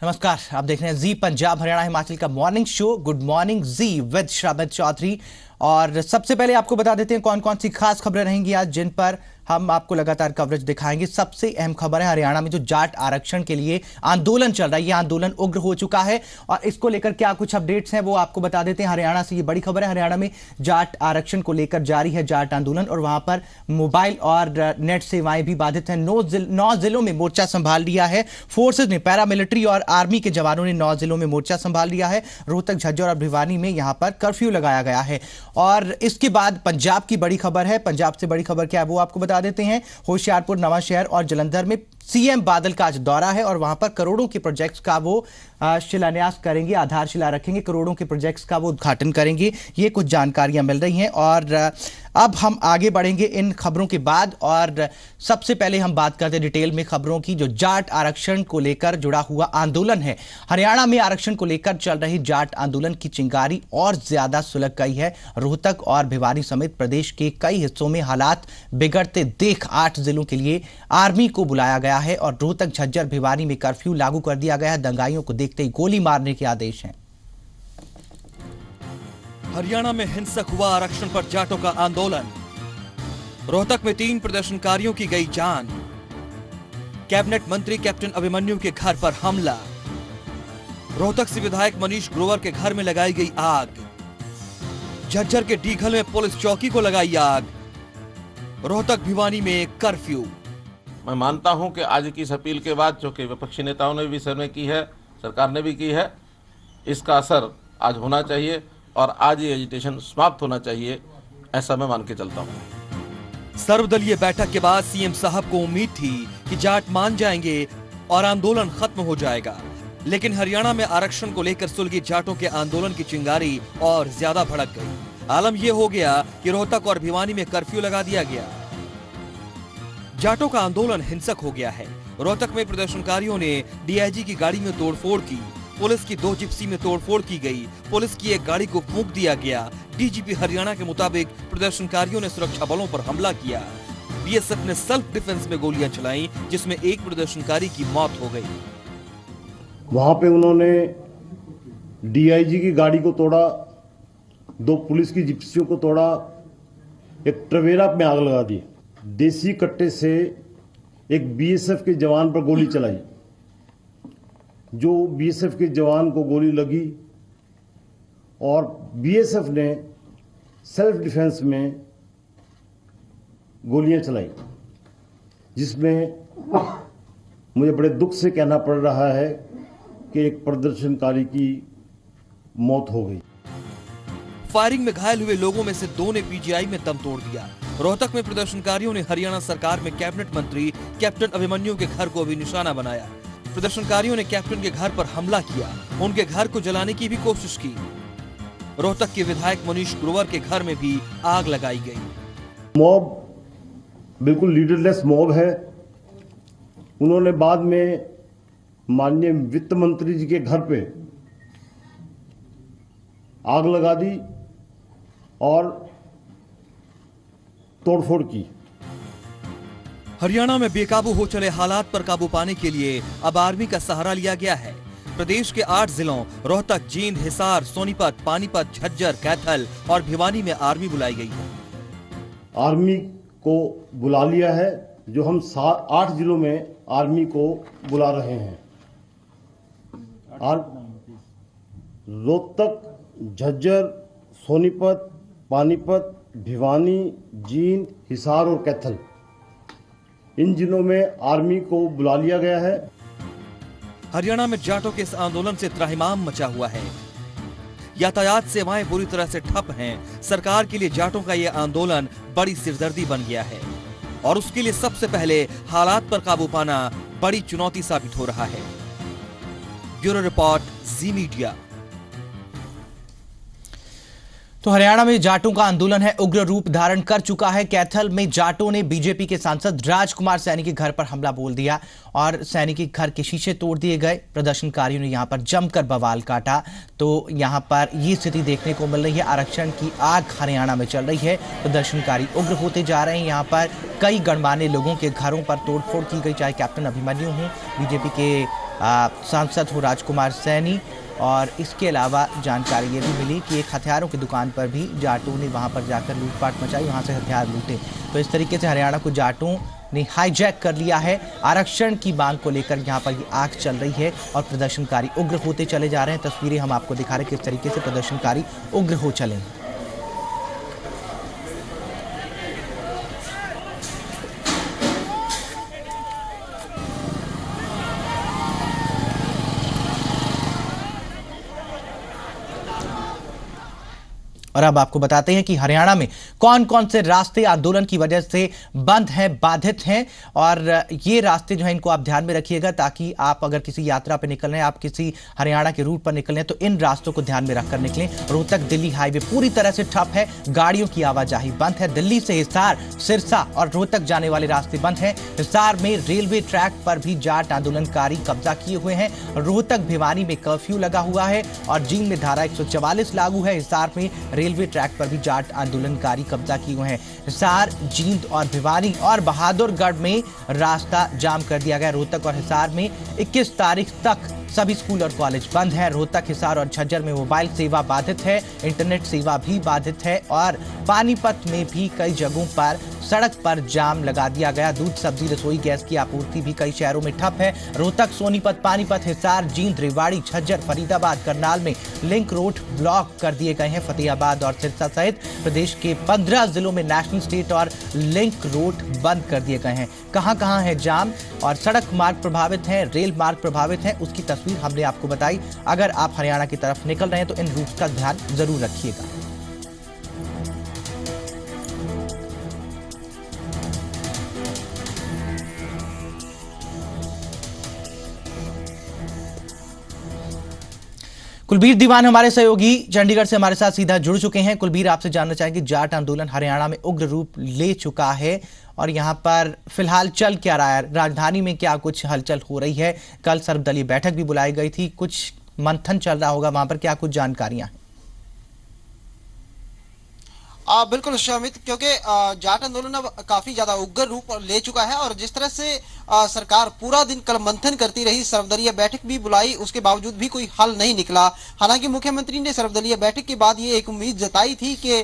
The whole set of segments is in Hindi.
नमस्कार, आप देख रहे हैं जी पंजाब हरियाणा हिमाचल का morning show good morning ji with Shravan Chaudhary. और सबसे पहले आपको बता देते हैं कौन कौन सी खास खबरें रहेंगी आज, जिन पर हम आपको लगातार कवरेज दिखाएंगे। सबसे अहम खबर है हरियाणा में जो जाट आरक्षण के लिए आंदोलन चल रहा है, ये आंदोलन उग्र हो चुका है और इसको लेकर क्या कुछ अपडेट्स हैं वो आपको बता देते हैं। हरियाणा से ये बड़ी खबर है, हरियाणा में जाट आरक्षण को लेकर जारी है जाट आंदोलन और वहां पर मोबाइल और नेट सेवाएं भी बाधित हैं। 9 जिलों में मोर्चा संभाल लिया है फोर्सेज ने, पैरामिलिट्री और आर्मी के जवानों ने 9 जिलों में मोर्चा संभाल लिया है। रोहतक, झज्जर और भिवानी में यहां पर कर्फ्यू लगाया गया है। और इसके बाद पंजाब की बड़ी खबर है, पंजाब से बड़ी खबर क्या है वो आपको बता देते हैं। होशियारपुर, नवांशहर और जलंधर में सीएम बादल का आज दौरा है और वहां पर करोड़ों के प्रोजेक्ट्स का वो शिलान्यास करेंगे, आधारशिला रखेंगे, करोड़ों के प्रोजेक्ट्स का वो उद्घाटन करेंगे। ये कुछ जानकारियां मिल रही हैं और अब हम आगे बढ़ेंगे इन खबरों के बाद। और सबसे पहले हम बात करते हैं डिटेल में खबरों की। जो जाट आरक्षण को लेकर जुड़ा हुआ आंदोलन है, हरियाणा में आरक्षण को लेकर चल रही जाट आंदोलन की चिंगारी और ज्यादा सुलग गई है। रोहतक और भिवानी समेत प्रदेश के कई हिस्सों में हालात बिगड़ते देख 8 जिलों के लिए आर्मी को बुलाया गया है और रोहतक, झज्जर, भिवानी में कर्फ्यू लागू कर दिया गया है। दंगाइयों को देखते ही गोली मारने के आदेश हैं। हरियाणा में हिंसक हुआ आरक्षण पर जाटों का आंदोलन। रोहतक में 3 प्रदर्शनकारियों की गई जान। कैबिनेट मंत्री कैप्टन अभिमन्यु के घर पर हमला। रोहतक से विधायक मनीष ग्रोवर के घर में लगाई गई आग। झज्जर के डीघल में पुलिस चौकी को लगाई आग। रोहतक, भिवानी में कर्फ्यू। मैं मानता हूं कि आज की इस अपील के बाद, जो कि विपक्षी नेताओं ने भी सर्वे की है, सरकार ने भी की है, इसका असर आज होना चाहिए और आज ये एजिटेशन समाप्त होना चाहिए, ऐसा मैं मान के चलता हूं। सर्वदलीय बैठक के बाद सीएम साहब को उम्मीद थी कि जाट मान जाएंगे और आंदोलन खत्म हो जाएगा, लेकिन हरियाणा में आरक्षण को लेकर सुलगी जाटों के आंदोलन की चिंगारी और ज्यादा भड़क गई। आलम यह हो गया कि रोहतक और भिवानी में कर्फ्यू लगा दिया गया। जाटों का आंदोलन हिंसक हो गया है। रोहतक में प्रदर्शनकारियों ने डीआईजी की गाड़ी में तोड़फोड़ की। पुलिस की 2 जिप्सी में तोड़फोड़ की गई। पुलिस की एक गाड़ी को फूंक दिया गया। डीजीपी हरियाणा के मुताबिक प्रदर्शनकारियों ने सुरक्षा बलों पर हमला किया। बीएसएफ ने सेल्फ डिफेंस में गोलियां चलाई, जिसमें एक प्रदर्शनकारी की मौत हो गई। वहां पे उन्होंने डीआईजी की गाड़ी को तोड़ा, 2 पुलिस की जिप्सियों को तोड़ा, एक ट्रवेरा में आग लगा दी। देसी कट्टे से एक बीएसएफ के जवान पर गोली चलाई। जो बीएसएफ के जवान को गोली लगी और बीएसएफ ने सेल्फ डिफेंस में गोलियां चलाई, जिसमें मुझे बड़े दुख से कहना पड़ रहा है कि एक प्रदर्शनकारी की मौत हो गई। फायरिंग में घायल हुए लोगों में से 2 ने पीजीआई में दम तोड़ दिया। रोहतक में प्रदर्शनकारियों ने हरियाणा सरकार में कैबिनेट मंत्री कैप्टन अभिमन्यु के घर को भी निशाना बनाया। प्रदर्शनकारियों ने कैप्टन के घर पर हमला किया, उनके घर को जलाने की भी कोशिश की। रोहतक के विधायक मनीष ग्रोवर के घर में भी आग लगाई गई। मॉब बिल्कुल लीडरलेस मॉब है। उन्होंने बाद में माननीय वित्त मंत्री जी के घर पे आग लगा दी और तोड़फोड़ की। हरियाणा में बेकाबू हो चले हालात पर काबू पाने के लिए अब आर्मी का सहारा लिया गया है। प्रदेश के 8 जिलों रोहतक, जींद, हिसार, सोनीपत, पानीपत, झज्जर, कैथल और भिवानी में आर्मी बुलाई गई है। आर्मी को बुला लिया है, जो हम 8 जिलों में आर्मी को बुला रहे हैं। रोहतक, झज्जर, सोनीपत, पानीपत, भिवानी, जींद, हिसार और कैथल, इन जिलों में आर्मी को बुला लिया गया है। हरियाणा में जाटों के इस आंदोलन से त्राहिमाम मचा हुआ है। यातायात सेवाएं बुरी तरह से ठप हैं। सरकार के लिए जाटों का यह आंदोलन बड़ी सिरदर्दी बन गया है और उसके लिए सबसे पहले हालात पर काबू पाना बड़ी चुनौती साबित हो रहा है। ब्यूरो रिपोर्ट, जी मीडिया। तो हरियाणा में जाटों का आंदोलन है उग्र रूप धारण कर चुका है। कैथल में जाटों ने बीजेपी के सांसद राजकुमार सैनी के घर पर हमला बोल दिया और सैनी के घर के शीशे तोड़ दिए गए। प्रदर्शनकारियों ने यहां पर जमकर बवाल काटा। तो यहां पर ये स्थिति देखने को मिल रही है। आरक्षण की आग हरियाणा में चल रही है। प्रदर्शनकारी उग्र होते जा रहे हैं। यहां पर कई गणमान्य लोगों के घरों पर तोड़फोड़ की गई, चाहे कैप्टन अभिमन्यु हों, बीजेपी के सांसद हो राजकुमार सैनी। और इसके अलावा जानकारी ये भी मिली कि एक हथियारों की दुकान पर भी जाटों ने वहां पर जाकर लूटपाट मचाई, वहां से हथियार लूटे। तो इस तरीके से हरियाणा को जाटों ने हाईजैक कर लिया है। आरक्षण की मांग को लेकर यहाँ पर ये आग चल रही है और प्रदर्शनकारी उग्र होते चले जा रहे हैं। तस्वीरें हम आपको दिखा रहे हैं किस तरीके से प्रदर्शनकारी उग्र हो चले हैं। और अब आपको बताते हैं कि हरियाणा में कौन कौन से रास्ते आंदोलन की वजह से बंद हैं, बाधित हैं। और ये रास्ते जो हैं इनको आप ध्यान में रखिएगा, ताकि आप अगर किसी यात्रा पर निकल रहे हैं, आप किसी हरियाणा के रूट पर निकल रहे हैं, तो इन रास्तों को ध्यान में रखकर निकलें। रोहतक दिल्ली हाईवे पूरी तरह से ठप है, गाड़ियों की आवाजाही बंद है। दिल्ली से हिसार, सिरसा और रोहतक जाने वाले रास्ते बंद हैं। हिसार में रेलवे ट्रैक पर भी जाट आंदोलनकारी कब्जा किए हुए हैं। रोहतक भिवानी में कर्फ्यू लगा हुआ है और जींद में धारा 144 लागू है। हिसार में रेलवे ट्रैक पर भी जाट आंदोलनकारी कब्जा किए हुए हैं। हिसार, जींद और भिवानी और बहादुरगढ़ में रास्ता जाम कर दिया गया। रोहतक और हिसार में 21 तारीख तक सभी स्कूल और कॉलेज बंद हैं। रोहतक, हिसार और झज्जर में मोबाइल सेवा बाधित है, इंटरनेट सेवा भी बाधित है और पानीपत में भी कई जगहों पर सड़क पर जाम लगा दिया गया। दूध, सब्जी, रसोई गैस की आपूर्ति भी कई शहरों में ठप है। रोहतक, सोनीपत, पानीपत, हिसार, जींद, रेवाड़ी, झज्जर, फरीदाबाद, करनाल में लिंक रोड ब्लॉक कर दिए गए हैं। फतेहाबाद और सिरसा सहित प्रदेश के 15 जिलों में नेशनल, स्टेट और लिंक रोड बंद कर दिए गए हैं। कहां-कहां है जाम और सड़क मार्ग प्रभावित हैं, रेल मार्ग प्रभावित हैं, उसकी तस्वीर हमने आपको बताई। अगर आप हरियाणा की तरफ निकल रहे हैं तो इन रूट का ध्यान जरूर रखिएगा। कुलबीर दीवान हमारे सहयोगी चंडीगढ़ से हमारे साथ सीधा जुड़ चुके हैं। कुलबीर, आपसे जानना चाहेंगे, जाट आंदोलन हरियाणा में उग्र रूप ले चुका है और यहां पर फिलहाल चल क्या रहा है? राजधानी में क्या कुछ हलचल हो रही है? कल सर्वदलीय बैठक भी बुलाई गई थी, कुछ मंथन चल रहा होगा वहां पर, क्या कुछ जानकारियां हैं? बिल्कुल शामित, क्योंकि जाट आंदोलन अब काफी ज्यादा उग्र रूप ले चुका है और जिस तरह से सरकार पूरा दिन कल मंथन करती रही, सर्वदलीय बैठक भी बुलाई, उसके बावजूद भी कोई हल नहीं निकला। हालांकि मुख्यमंत्री ने सर्वदलीय बैठक के बाद ये एक उम्मीद जताई थी कि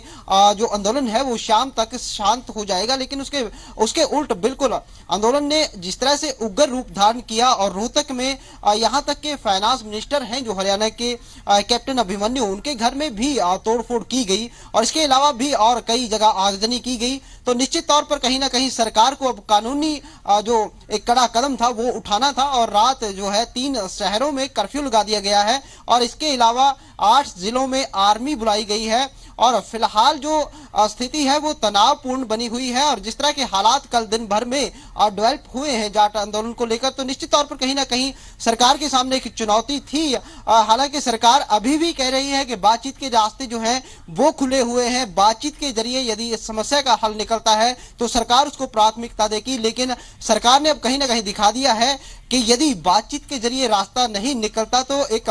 जो आंदोलन है वो शाम तक शांत हो जाएगा, लेकिन उसके उल्ट बिल्कुल आंदोलन ने जिस तरह से उग्र रूप धारण किया और रोहतक में यहाँ तक के फाइनेंस मिनिस्टर हैं जो हरियाणा के कैप्टन अभिमन्यु, उनके घर में भी तोड़फोड़ की गई और इसके अलावा भी और कई जगह आगजनी की गई। तो निश्चित तौर पर कहीं ना कहीं सरकार को अब कानूनी जो एक कड़ा कदम था वो उठाना था और रात जो है 3 शहरों में कर्फ्यू लगा दिया गया है और इसके अलावा 8 जिलों में आर्मी बुलाई गई है और फिलहाल जो स्थिति है वो तनावपूर्ण बनी हुई है। और जिस तरह के हालात कल दिन भर में डेवलप हुए हैं जाट आंदोलन को लेकर, तो निश्चित तौर पर कहीं ना कहीं सरकार के सामने एक चुनौती थी। हालांकि सरकार अभी भी कह रही है कि बातचीत के रास्ते जो हैं वो खुले हुए हैं, बातचीत के जरिए यदि इस समस्या का हल निकलता है तो सरकार उसको प्राथमिकता देगी। लेकिन सरकार ने अब कहीं ना कहीं दिखा दिया है कि यदि बातचीत के जरिए रास्ता नहीं निकलता तो एक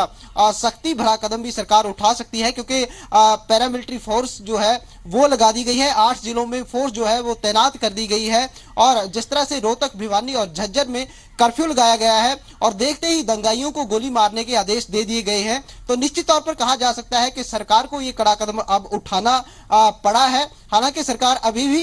सख्ती भरा कदम भी सरकार उठा सकती है, क्योंकि पैरामिलिट्री फोर्स जो है वो लगा दी गई है। 8 जिलों में फोर्स जो है वो तैनात कर दी गई है और जिस तरह से रोहतक, भिवानी और झज्जर में कर्फ्यू लगाया गया है और देखते ही दंगाइयों को गोली मारने के आदेश दे दिए गए हैं, तो निश्चित तौर पर कहा जा सकता है कि सरकार को ये कड़ा कदम अब उठाना पड़ा है। हालांकि सरकार का अभी भी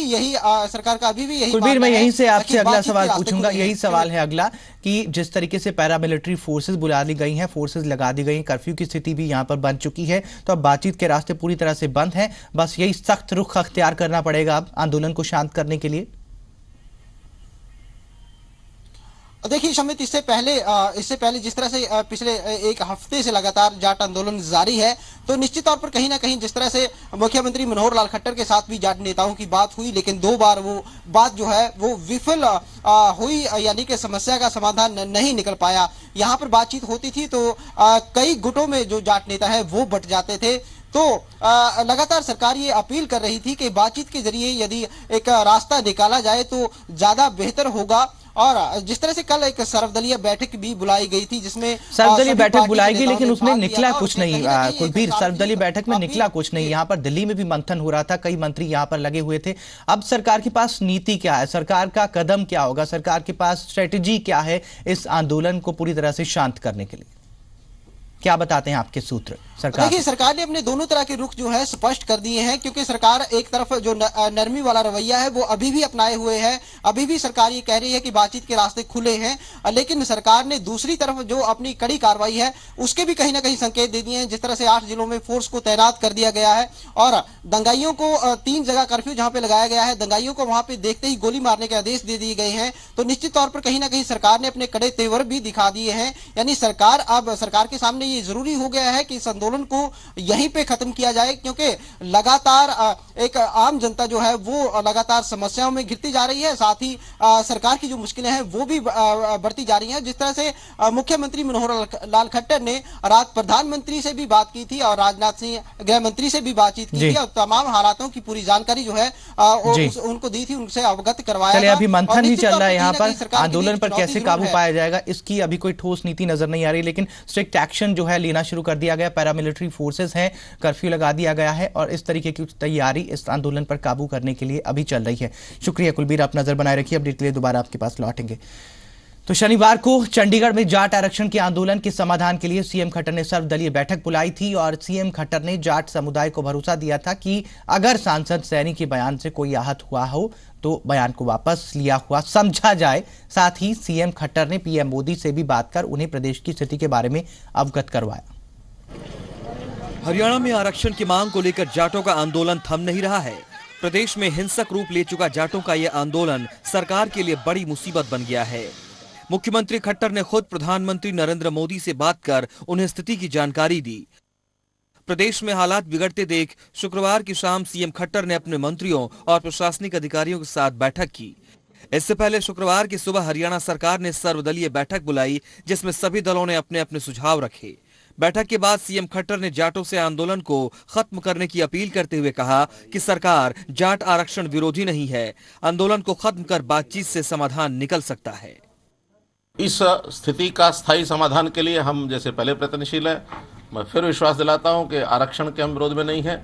यही कुलबीर, मैं यहीं से आपसे अगला सवाल पूछूंगा। यही सवाल है अगला कि जिस तरीके से पैरामिलिट्री फोर्सेस बुला ली गई हैं, फोर्सेस लगा दी गई, कर्फ्यू की स्थिति भी यहां पर बन चुकी है, तो अब बातचीत के रास्ते पूरी तरह से बंद हैं, बस यही सख्त रुख अख्तियार करना पड़ेगा अब आंदोलन को शांत करने के लिए। देखिए शमित, इससे पहले जिस तरह से पिछले एक हफ्ते से लगातार जाट आंदोलन जारी है, तो निश्चित तौर पर कहीं ना कहीं जिस तरह से मुख्यमंत्री मनोहर लाल खट्टर के साथ भी जाट नेताओं की बात हुई, लेकिन 2 बार वो बात जो है वो विफल हुई, यानी कि समस्या का समाधान नहीं निकल पाया। यहाँ पर बातचीत होती थी तो कई गुटों में जो जाट नेता है वो बट जाते थे। तो लगातार सरकार ये अपील कर रही थी कि बातचीत के जरिए यदि एक रास्ता निकाला जाए तो ज्यादा बेहतर होगा और जिस तरह से कल एक सर्वदलीय बैठक भी बुलाई गई थी जिसमें सर्वदलीय बैठक बुलाई गई, लेकिन उसमें निकला कुछ नहीं। कुलबीर, सर्वदलीय बैठक में निकला कुछ नहीं। यहाँ पर दिल्ली में भी मंथन हो रहा था, कई मंत्री यहाँ पर लगे हुए थे। अब सरकार के पास नीति क्या है, सरकार का कदम क्या होगा, सरकार के पास स्ट्रेटेजी क्या है इस आंदोलन को पूरी तरह से शांत करने के लिए? क्या बताते हैं आपके सूत्र? देखिए, सरकार ने अपने दोनों तरह के रुख जो है स्पष्ट कर दिए हैं, क्योंकि सरकार एक तरफ जो नरमी वाला रवैया है वो अभी भी अपनाए हुए है। अभी भी सरकार ये कह रही है कि बातचीत के रास्ते खुले हैं, लेकिन सरकार ने दूसरी तरफ जो अपनी कड़ी कार्रवाई है उसके भी कहीं ना कहीं संकेत दे दिए हैं। जिस तरह से 8 जिलों में फोर्स को तैनात कर दिया गया है और दंगाइयों को 3 जगह कर्फ्यू जहां पे लगाया गया है, दंगाइयों को वहां पे देखते ही गोली मारने के आदेश दे दिए गए हैं। तो निश्चित तौर पर कहीं ना कहीं सरकार ने अपने कड़े तेवर भी दिखा दिए हैं। यानी सरकार के सामने ये जरूरी हो गया है कि इस आंदोलन को यहीं पे खत्म किया जाए, क्योंकि लगातार एक आम जनता जो है वो लगातार समस्याओं में घिरती जा रही है। साथ ही सरकार की जो मुश्किलें हैं वो भी बढ़ती जा रही हैं। जिस तरह से मुख्यमंत्री मनोहर लाल खट्टर ने रात प्रधानमंत्री से भी बात की थी और राजनाथ सिंह गृह मंत्री से भी बातचीत की थी और तमाम हालातों की पूरी जानकारी जो है उनको दी थी, उनसे अवगत करवाया। चलिए, अभी मंथन ही चल रहा है यहाँ पर, आंदोलन पर कैसे काबू पाया जाएगा इसकी अभी कोई ठोस नीति नजर नहीं आ रही, लेकिन स्ट्रिक्ट एक्शन जो है लेना शुरू कर दिया गया। पैरामिलिट्री फोर्सेस हैं, कर्फ्यू लगा दिया गया है और इस तरीके की तैयारी इस आंदोलन पर काबू करने के लिए अभी चल रही है। शुक्रिया कुलबीर, आप नजर बनाए रखिए, अपडेट के लिए दोबारा आपके पास लौटेंगे। तो शनिवार को चंडीगढ़ में जाट आरक्षण के आंदोलन के समाधान के लिए सीएम खट्टर ने सर्वदलीय बैठक बुलाई थी और सीएम खट्टर ने जाट समुदाय को भरोसा दिया था कि अगर सांसद सैनी के बयान से कोई आहत हुआ हो तो बयान को वापस लिया हुआ समझा जाए। साथ ही सीएम खट्टर ने पीएम मोदी से भी बात कर उन्हें प्रदेश की स्थिति के बारे में अवगत करवाया। हरियाणा में आरक्षण की मांग को लेकर जाटों का आंदोलन थम नहीं रहा है। प्रदेश में हिंसक रूप ले चुका जाटों का यह आंदोलन सरकार के लिए बड़ी मुसीबत बन गया है। मुख्यमंत्री खट्टर ने खुद प्रधानमंत्री नरेंद्र मोदी से बात कर उन्हें स्थिति की जानकारी दी। प्रदेश में हालात बिगड़ते देख शुक्रवार की शाम सीएम खट्टर ने अपने मंत्रियों और प्रशासनिक अधिकारियों के साथ बैठक की। इससे पहले शुक्रवार की सुबह हरियाणा सरकार ने सर्वदलीय बैठक बुलाई, जिसमें सभी दलों ने अपने अपने सुझाव रखे। बैठक के बाद सीएम खट्टर ने जाटों से आंदोलन को खत्म करने की अपील करते हुए कहा कि सरकार जाट आरक्षण विरोधी नहीं है, आंदोलन को खत्म कर बातचीत से समाधान निकल सकता है। इस स्थिति का स्थायी समाधान के लिए हम जैसे पहले प्रयत्नशील है। मैं फिर विश्वास दिलाता हूं कि आरक्षण के हम विरोध में नहीं है,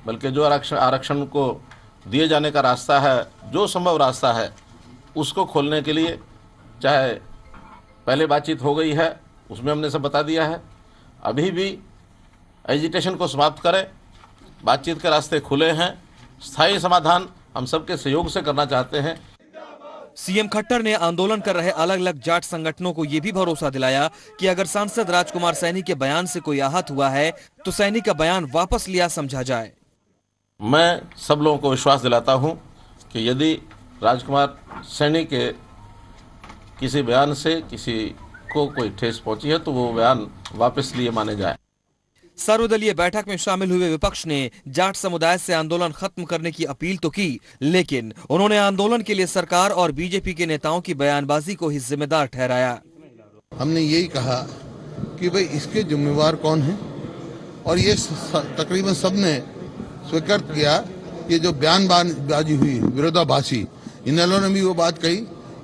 बल्कि जो आरक्षण को दिए जाने का रास्ता है, जो संभव रास्ता है, उसको खोलने के लिए चाहे पहले बातचीत हो गई है, उसमें हमने सब बता दिया है, अभी भी एजिटेशन को समाप्त करें, बातचीत के रास्ते खुले हैं, स्थायी समाधान हम सबके सहयोग से करना चाहते हैं। सीएम खट्टर ने आंदोलन कर रहे अलग अलग जाट संगठनों को यह भी भरोसा दिलाया कि अगर सांसद राजकुमार सैनी के बयान से कोई आहत हुआ है तो सैनी का बयान वापस लिया समझा जाए। मैं सब लोगों को विश्वास दिलाता हूं कि यदि राजकुमार सैनी के किसी बयान से किसी को कोई ठेस पहुंची है तो वो बयान वापस लिए माने जाए। सर्वदलीय बैठक में शामिल हुए विपक्ष ने जाट समुदाय से आंदोलन खत्म करने की अपील तो की, लेकिन उन्होंने आंदोलन के लिए सरकार और बीजेपी के नेताओं की बयानबाजी को ही जिम्मेदार ठहराया। हमने यही कहा कि भाई इसके जिम्मेवार कौन है, और ये तकरीबन सबने स्वीकार किया कि जो बयानबाजी हुई विरोधाभासी, इन लोगों ने भी वो बात कही,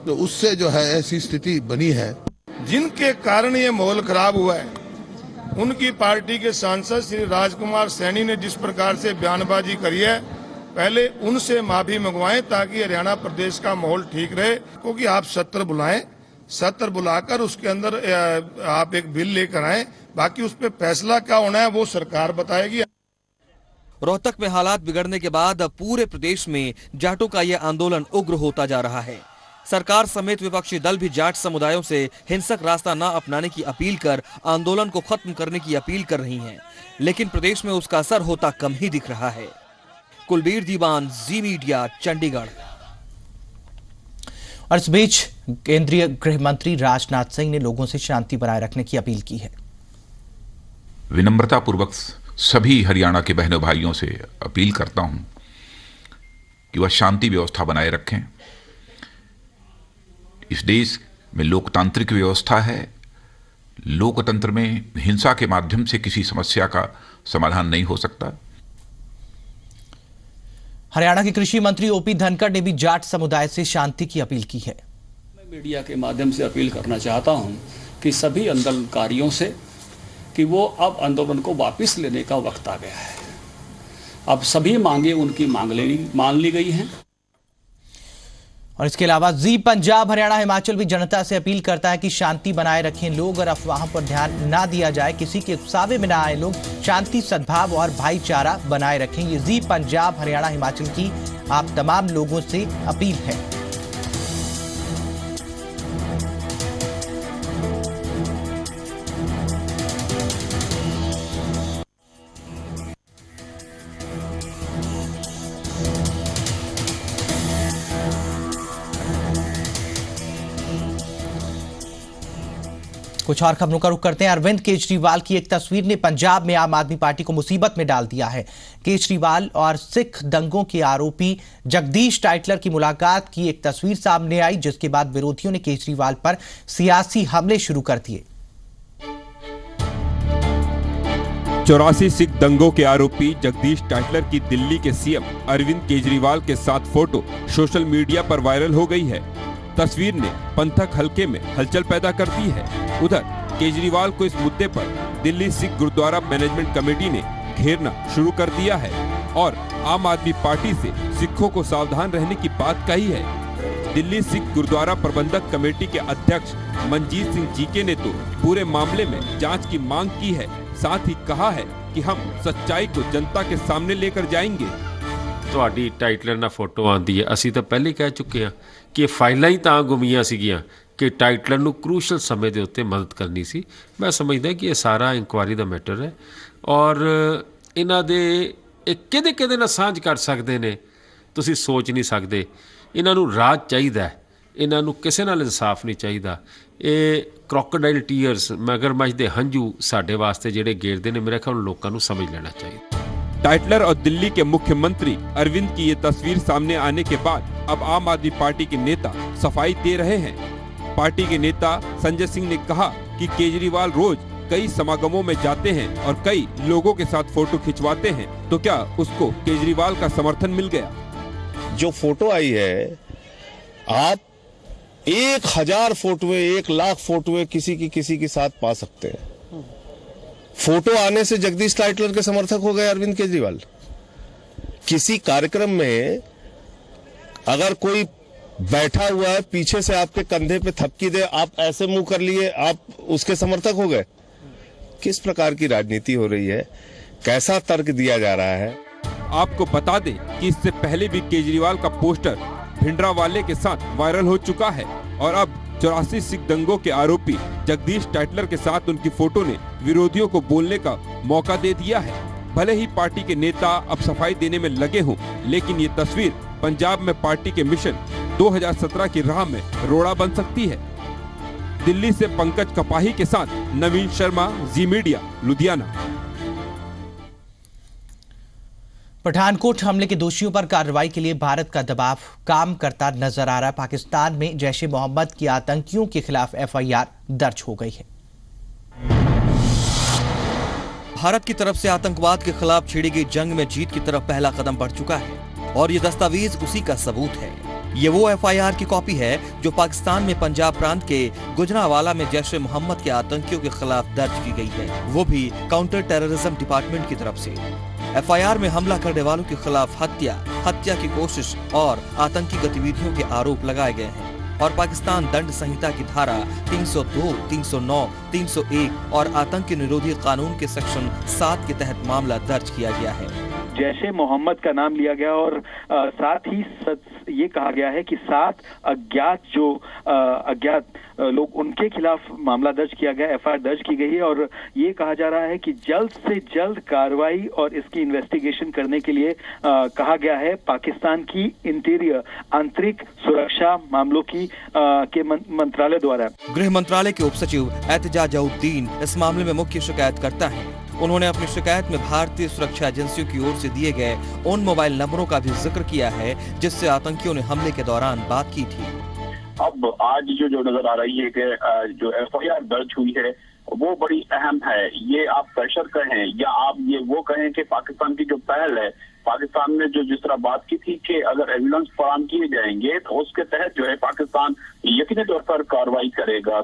तो उससे जो है ऐसी स्थिति बनी है। जिनके कारण ये माहौल खराब हुआ है, उनकी पार्टी के सांसद श्री राजकुमार सैनी ने जिस प्रकार से बयानबाजी करी है, पहले उनसे माफी मंगवाएं ताकि हरियाणा प्रदेश का माहौल ठीक रहे। क्योंकि आप सत्र बुलाएं, सत्र बुलाकर उसके अंदर आप एक बिल लेकर आएं, बाकी उस पर फैसला क्या होना है वो सरकार बताएगी। रोहतक में हालात बिगड़ने के बाद अब पूरे प्रदेश में जाटों का यह आंदोलन उग्र होता जा रहा है। सरकार समेत विपक्षी दल भी जाट समुदायों से हिंसक रास्ता न अपनाने की अपील कर आंदोलन को खत्म करने की अपील कर रही हैं, लेकिन प्रदेश में उसका असर होता कम ही दिख रहा है। कुलबीर दीवान, जी मीडिया, चंडीगढ़। और इस बीच केंद्रीय गृह मंत्री राजनाथ सिंह ने लोगों से शांति बनाए रखने की अपील की है। विनम्रता पूर्वक सभी हरियाणा के बहनों भाइयों से अपील करता हूं कि वह शांति व्यवस्था बनाए रखें। इस देश में लोकतांत्रिक व्यवस्था है। लोकतंत्र में हिंसा के माध्यम से किसी समस्या का समाधान नहीं हो सकता। हरियाणा के कृषि मंत्री ओपी धनखड़ ने भी जाट समुदाय से शांति की अपील की है। मीडिया के माध्यम से अपील करना चाहता हूं कि सभी आंदोलनकारियों से कि वो अब आंदोलन को वापस लेने का वक्त आ गया है। अब सभी मांगे उनकी मान ली गई हैं। और इसके अलावा जी पंजाब हरियाणा हिमाचल भी जनता से अपील करता है कि शांति बनाए रखें लोग और अफवाहों पर ध्यान ना दिया जाए, किसी के उकसावे में ना आए लोग, शांति सद्भाव और भाईचारा बनाए रखें। ये जी पंजाब हरियाणा हिमाचल की आप तमाम लोगों से अपील है। कुछ और खबरों का रुख करते हैं। अरविंद केजरीवाल की एक तस्वीर ने पंजाब में आम आदमी पार्टी को मुसीबत में डाल दिया है। केजरीवाल और सिख दंगों के आरोपी जगदीश टाइटलर की मुलाकात की एक तस्वीर सामने आई, जिसके बाद विरोधियों ने केजरीवाल पर सियासी हमले शुरू कर दिए। 84 सिख दंगों के आरोपी जगदीश टाइटलर की दिल्ली के सीएम अरविंद केजरीवाल के साथ फोटो सोशल मीडिया पर वायरल हो गई है। तस्वीर ने पंथक हलके में हलचल पैदा कर दी है। उधर केजरीवाल को इस मुद्दे पर दिल्ली सिख गुरुद्वारा मैनेजमेंट कमेटी ने घेरना शुरू कर दिया है और आम आदमी पार्टी से सिखों को सावधान रहने की बात कही है। दिल्ली सिख गुरुद्वारा प्रबंधक कमेटी के अध्यक्ष मनजीत सिंह जीके ने तो पूरे मामले में जांच की मांग की है। साथ ही कहा है कि हम सच्चाई को जनता के सामने लेकर जाएंगे। ਤੁਹਾਡੀ ਟਾਈਟਲਰ ਨਾਲ ਫੋਟੋ ਆਉਂਦੀ ਹੈ, ਅਸੀਂ ਤਾਂ ਪਹਿਲੇ ਕਹਿ ਚੁੱਕੇ ਹਾਂ ਕਿ ਫਾਈਲਾਂ ਹੀ ਤਾਂ ਗੁੰਮੀਆਂ ਸੀਗੀਆਂ ਕਿ ਟਾਈਟਲਰ ਨੂੰ ਕ੍ਰੂਸ਼ਲ ਸਮੇਂ ਦੇ ਉੱਤੇ ਮਦਦ ਕਰਨੀ ਸੀ। ਮੈਂ ਸਮਝਦਾ ਕਿ ਇਹ ਸਾਰਾ ਇਨਕੁਆਇਰੀ ਦਾ ਮੈਟਰ ਹੈ ਔਰ ਇਹਨਾਂ ਦੇ ਇਹ ਕਿਹਦੇ ਨਾਲ ਸਾਂਝ ਕਰ ਸਕਦੇ ਨੇ ਤੁਸੀਂ ਸੋਚ ਨਹੀਂ ਸਕਦੇ। ਇਹਨਾਂ ਨੂੰ ਰਾਜ ਚਾਹੀਦਾ ਹੈ, ਇਹਨਾਂ ਨੂੰ ਕਿਸੇ ਨਾਲ ਇਨਸਾਫ ਨਹੀਂ ਚਾਹੀਦਾ। ਇਹ ਕ੍ਰੋਕੋਡਾਈਲ ਟੀਅਰਸ ਮਗਰਮੱਛ ਦੇ ਹੰਝੂ ਸਾਡੇ ਵਾਸਤੇ ਜਿਹੜੇ ਗੇਰਦੇ ਨੇ, ਮੇਰੇ ਖਿਆਲ ਲੋਕਾਂ ਨੂੰ ਸਮਝ ਲੈਣਾ ਚਾਹੀਦਾ। टाइटलर और दिल्ली के मुख्यमंत्री अरविंद की ये तस्वीर सामने आने के बाद अब आम आदमी पार्टी के नेता सफाई दे रहे हैं। पार्टी के नेता संजय सिंह ने कहा कि केजरीवाल रोज कई समागमों में जाते हैं और कई लोगों के साथ फोटो खिंचवाते हैं, तो क्या उसको केजरीवाल का समर्थन मिल गया? जो फोटो आई है, आप 1000 फोटोएं 1 लाख फोटोएं किसी के साथ पा सकते हैं। फोटो आने से जगदीश टाइटलर के समर्थक हो गए अरविंद केजरीवाल। किसी कार्यक्रम में अगर कोई बैठा हुआ है, पीछे से आपके कंधे पे थपकी दे, आप ऐसे मुंह कर लिए, आप उसके समर्थक हो गए। किस प्रकार की राजनीति हो रही है, कैसा तर्क दिया जा रहा है? आपको बता दें कि इससे पहले भी केजरीवाल का पोस्टर भिंडरावाले के साथ वायरल हो चुका है और अब 84 सिख दंगों के आरोपी जगदीश टाइटलर के साथ उनकी फोटो ने विरोधियों को बोलने का मौका दे दिया है। भले ही पार्टी के नेता अब सफाई देने में लगे हों, लेकिन ये तस्वीर पंजाब में पार्टी के मिशन 2017 की राह में रोड़ा बन सकती है। दिल्ली से पंकज कपाही के साथ नवीन शर्मा, जी मीडिया, लुधियाना। पठानकोट हमले के दोषियों पर कार्रवाई के लिए भारत का दबाव काम करता नजर आ रहा है। पाकिस्तान में जैश ए मोहम्मद के आतंकियों के खिलाफ एफआईआर दर्ज हो गई है। भारत की तरफ से आतंकवाद के खिलाफ छिड़ी गई जंग में जीत की तरफ पहला कदम बढ़ चुका है और ये दस्तावेज उसी का सबूत है। ये वो एफआईआर की कॉपी है जो पाकिस्तान में पंजाब प्रांत के गुजरांवाला में जैश ए मोहम्मद के आतंकियों के खिलाफ दर्ज की गई है, वो भी काउंटर टेररिज्म डिपार्टमेंट की तरफ से। एफआईआर में हमला करने वालों के खिलाफ हत्या की कोशिश और आतंकी गतिविधियों के आरोप लगाए गए हैं और पाकिस्तान दंड संहिता की धारा 302, 309, 301 और आतंक निरोधी कानून के सेक्शन 7 के तहत मामला दर्ज किया गया है। जैश ए मोहम्मद का नाम लिया गया और साथ ही ये कहा गया है कि 7 अज्ञात लोग, उनके खिलाफ मामला दर्ज किया गया, एफआईआर दर्ज की गई है और ये कहा जा रहा है कि जल्द से जल्द कार्रवाई और इसकी इन्वेस्टिगेशन करने के लिए कहा गया है। पाकिस्तान की इंटीरियर आंतरिक सुरक्षा मामलों की के मंत्रालय द्वारा। गृह मंत्रालय के उप सचिव एहतजाजुद्दीन इस मामले में मुख्य शिकायतकर्ता हैं। उन्होंने अपनी शिकायत में भारतीय सुरक्षा एजेंसियों की ओर से दिए गए उन मोबाइल नंबरों का भी जिक्र किया है जिससे आतंकियों ने हमले के दौरान बात की थी। अब आज जो नजर आ रही है कि जो एफआईआर दर्ज हुई है वो बड़ी अहम है। ये आप प्रेशर कहें या आप ये वो कहें कि पाकिस्तान की जो पहल है, पाकिस्तान ने जो जिस तरह बात की थी कि अगर एविडेंस फराहम किए जाएंगे तो उसके तहत जो है पाकिस्तान यकीनी तौर पर कार्रवाई करेगा।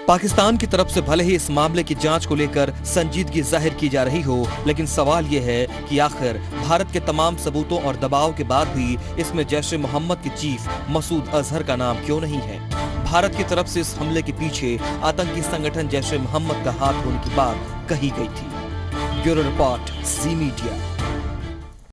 पाकिस्तान की तरफ से भले ही इस मामले की जांच को लेकर संजीदगी जाहिर की जा रही हो, लेकिन सवाल ये है कि आखिर भारत के तमाम सबूतों और दबाव के बाद भी इसमें जैश-ए-मोहम्मद के चीफ मसूद अजहर का नाम क्यों नहीं है? भारत की तरफ से इस हमले के पीछे आतंकी संगठन जैश-ए-मोहम्मद का हाथ होने की बात कही गई थी। ब्यूरो रिपोर्ट, जी मीडिया।